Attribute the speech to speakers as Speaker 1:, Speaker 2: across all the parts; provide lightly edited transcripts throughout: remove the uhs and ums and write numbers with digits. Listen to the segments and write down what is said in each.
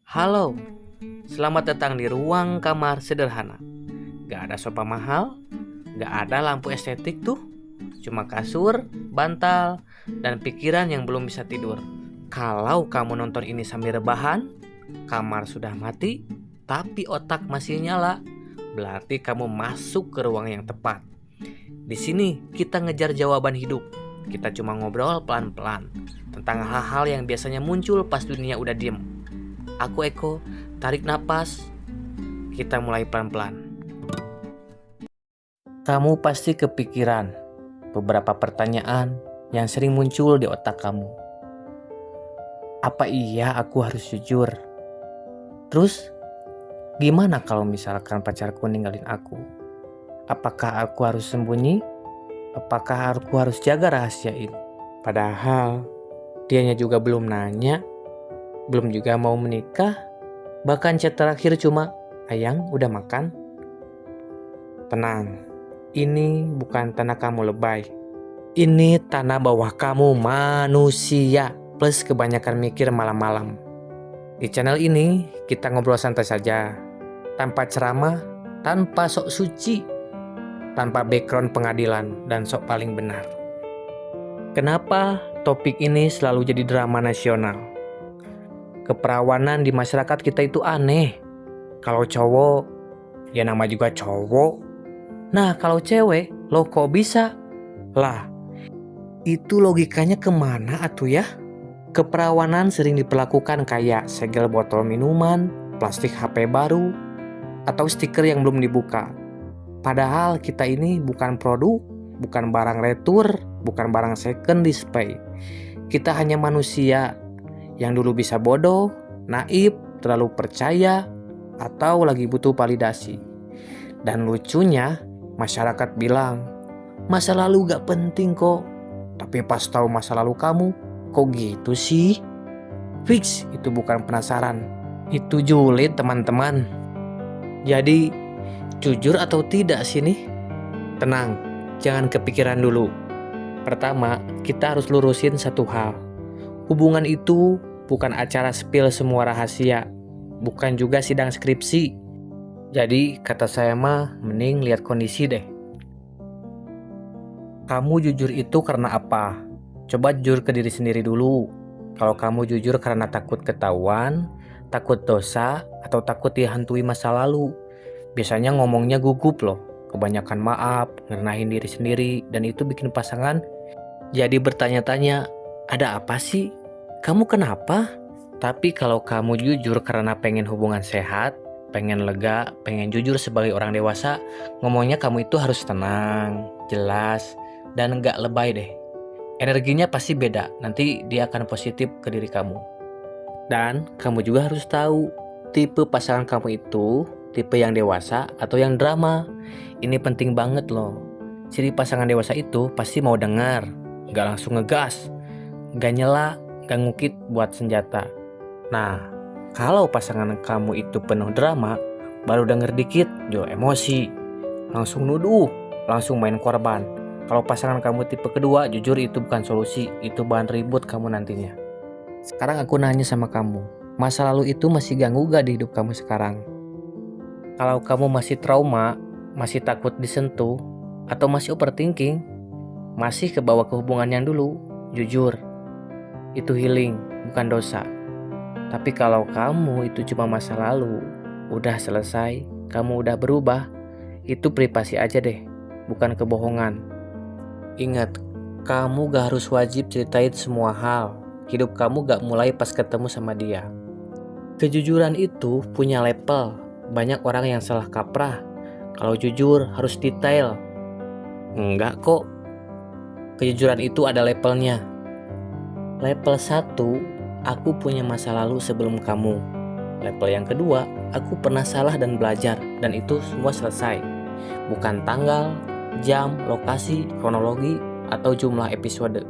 Speaker 1: Halo, selamat datang di ruang kamar sederhana. Gak ada sofa mahal, gak ada lampu estetik tuh. Cuma kasur, bantal, dan pikiran yang belum bisa tidur. Kalau kamu nonton ini sambil rebahan, kamar sudah mati, tapi otak masih nyala. Berarti kamu masuk ke ruang yang tepat. Di sini kita ngejar jawaban hidup. Kita cuma ngobrol pelan-pelan tentang hal-hal yang biasanya muncul pas dunia udah diem. Aku Eko, tarik napas. Kita mulai pelan-pelan. Kamu pasti kepikiran beberapa pertanyaan yang sering muncul di otak kamu. Apa iya aku harus jujur? Terus, gimana kalau misalkan pacarku ninggalin aku? Apakah aku harus sembunyi? Apakah aku harus jaga rahasia ini? Padahal, dianya juga belum nanya, belum juga mau menikah. Bahkan chat terakhir cuma, "Ayang, udah makan?" Tenang, ini bukan tanda kamu lebay. Ini tanda bahwa kamu manusia plus kebanyakan mikir malam-malam. Di channel ini, kita ngobrol santai saja. Tanpa ceramah, tanpa sok suci, tanpa background pengadilan, dan sok paling benar. Kenapa topik ini selalu jadi drama nasional? Keperawanan di masyarakat kita itu aneh. Kalau cowok, ya nama juga cowok. Nah kalau cewek, lo kok bisa? Lah, itu logikanya kemana atuh ya? Keperawanan sering diperlakukan kayak segel botol minuman, plastik HP baru, atau stiker yang belum dibuka. Padahal kita ini bukan produk, bukan barang retur, bukan barang second display. Kita hanya manusia yang dulu bisa bodoh, naif, terlalu percaya, atau lagi butuh validasi. Dan lucunya, masyarakat bilang, masa lalu gak penting kok. Tapi pas tahu masa lalu kamu, kok gitu sih? Fix, itu bukan penasaran. Itu julid teman-teman. Jadi, jujur atau tidak sih nih? Tenang, jangan kepikiran dulu. Pertama, kita harus lurusin satu hal. Hubungan itu bukan acara spill semua rahasia, bukan juga sidang skripsi. Jadi kata saya mah mending lihat kondisi deh. Kamu jujur itu karena apa? Coba jujur ke diri sendiri dulu. Kalau kamu jujur karena takut ketahuan, takut dosa, atau takut dihantui masa lalu, biasanya ngomongnya gugup loh. Kebanyakan maaf, ngerenahin diri sendiri, dan itu bikin pasangan jadi bertanya-tanya, ada apa sih? Kamu kenapa? Tapi kalau kamu jujur karena pengen hubungan sehat, pengen lega, pengen jujur sebagai orang dewasa, ngomongnya kamu itu harus tenang, jelas, dan gak lebay deh. Energinya pasti beda, nanti dia akan positif ke diri kamu. Dan kamu juga harus tahu, tipe pasangan kamu itu, tipe yang dewasa atau yang drama. Ini penting banget loh. Ciri pasangan dewasa itu pasti mau dengar, gak langsung ngegas, gak nyela, gak ngukit buat senjata. Nah, kalau pasangan kamu itu penuh drama, baru denger dikit, jual emosi, langsung nuduh, langsung main korban. Kalau pasangan kamu tipe kedua, jujur itu bukan solusi, itu bahan ribut kamu nantinya. Sekarang aku nanya sama kamu, masa lalu itu masih ganggu gak di hidup kamu sekarang? Kalau kamu masih trauma, masih takut disentuh, atau masih overthinking, masih kebawa ke hubungan yang dulu, jujur, itu healing, bukan dosa. Tapi kalau kamu itu cuma masa lalu, udah selesai, kamu udah berubah, itu privasi aja deh, bukan kebohongan. Ingat, kamu gak harus wajib ceritain semua hal. Hidup kamu gak mulai pas ketemu sama dia. Kejujuran itu punya level. Banyak orang yang salah kaprah. Kalau jujur harus detail. Enggak kok. Kejujuran itu ada levelnya. Level 1, aku punya masa lalu sebelum kamu. Level yang kedua, aku pernah salah dan belajar, dan itu semua selesai. Bukan tanggal, jam, lokasi, kronologi, atau jumlah episode.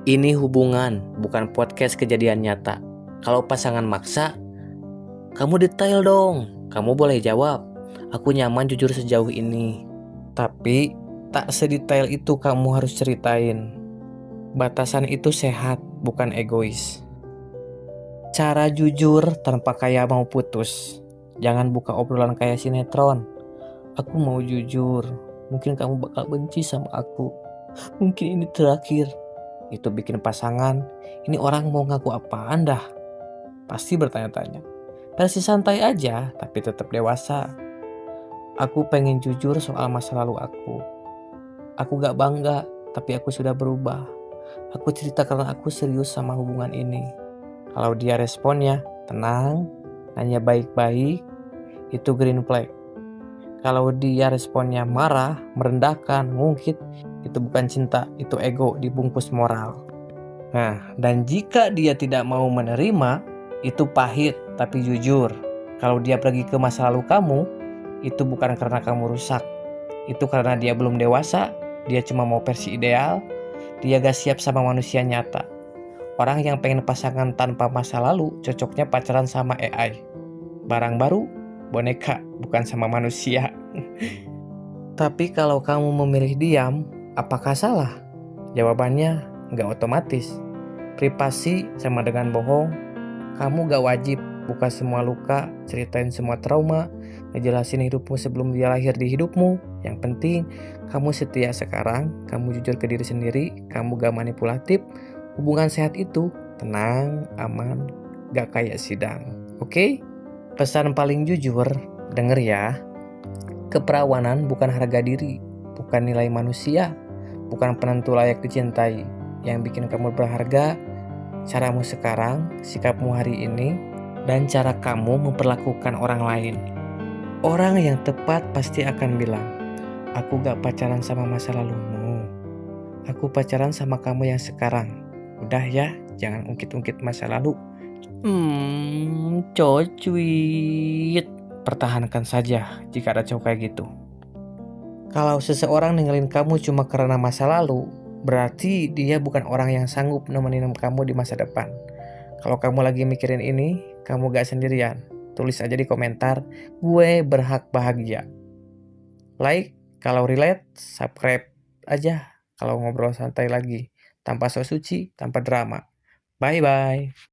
Speaker 1: Ini hubungan, bukan podcast kejadian nyata. Kalau pasangan maksa, kamu detail dong. Kamu boleh jawab, aku nyaman jujur sejauh ini. Tapi tak sedetail itu kamu harus ceritain. Batasan itu sehat, bukan egois. Cara jujur tanpa kayak mau putus. Jangan buka obrolan kayak sinetron. Aku mau jujur. Mungkin kamu bakal benci sama aku. Mungkin ini terakhir. Itu bikin pasangan, ini orang mau ngaku apaan dah? Pasti bertanya-tanya. Versi santai aja, tapi tetap dewasa. Aku pengen jujur soal masa lalu aku. Aku gak bangga, tapi aku sudah berubah. Aku cerita karena aku serius sama hubungan ini. Kalau dia responnya tenang, nanya baik-baik, itu green flag. Kalau dia responnya marah, merendahkan, ngungkit, itu bukan cinta, itu ego dibungkus moral. Nah, dan jika dia tidak mau menerima, itu pahit tapi jujur. Kalau dia pergi ke masa lalu kamu, itu bukan karena kamu rusak. Itu karena dia belum dewasa, dia cuma mau versi ideal, dia gak siap sama manusia nyata. Orang yang pengen pasangan tanpa masa lalu, cocoknya pacaran sama AI. Barang baru, boneka, bukan sama manusia. Tapi kalau kamu memilih diam, apakah salah? Jawabannya nggak otomatis. Privasi sama dengan bohong. Kamu gak wajib buka semua luka, ceritain semua trauma, ngejelasin hidupmu sebelum dia lahir di hidupmu. Yang penting, kamu setia sekarang, kamu jujur ke diri sendiri, kamu gak manipulatif. Hubungan sehat itu tenang, aman, gak kayak sidang. Oke? Pesan paling jujur, denger ya. Keperawanan bukan harga diri, bukan nilai manusia, bukan penentu layak dicintai. Yang bikin kamu berharga, caramu sekarang, sikapmu hari ini, dan cara kamu memperlakukan orang lain. Orang yang tepat pasti akan bilang, aku gak pacaran sama masa lalumu. Aku pacaran sama kamu yang sekarang. Udah ya, jangan ungkit-ungkit masa lalu. Cocuit. Pertahankan saja jika ada cowok kayak gitu. Kalau seseorang ninggalin kamu cuma karena masa lalu, berarti dia bukan orang yang sanggup nemenin kamu di masa depan. Kalau kamu lagi mikirin ini, kamu gak sendirian. Tulis aja di komentar, gue berhak bahagia. Like kalau relate, subscribe aja kalau ngobrol santai lagi. Tanpa so suci, tanpa drama. Bye-bye.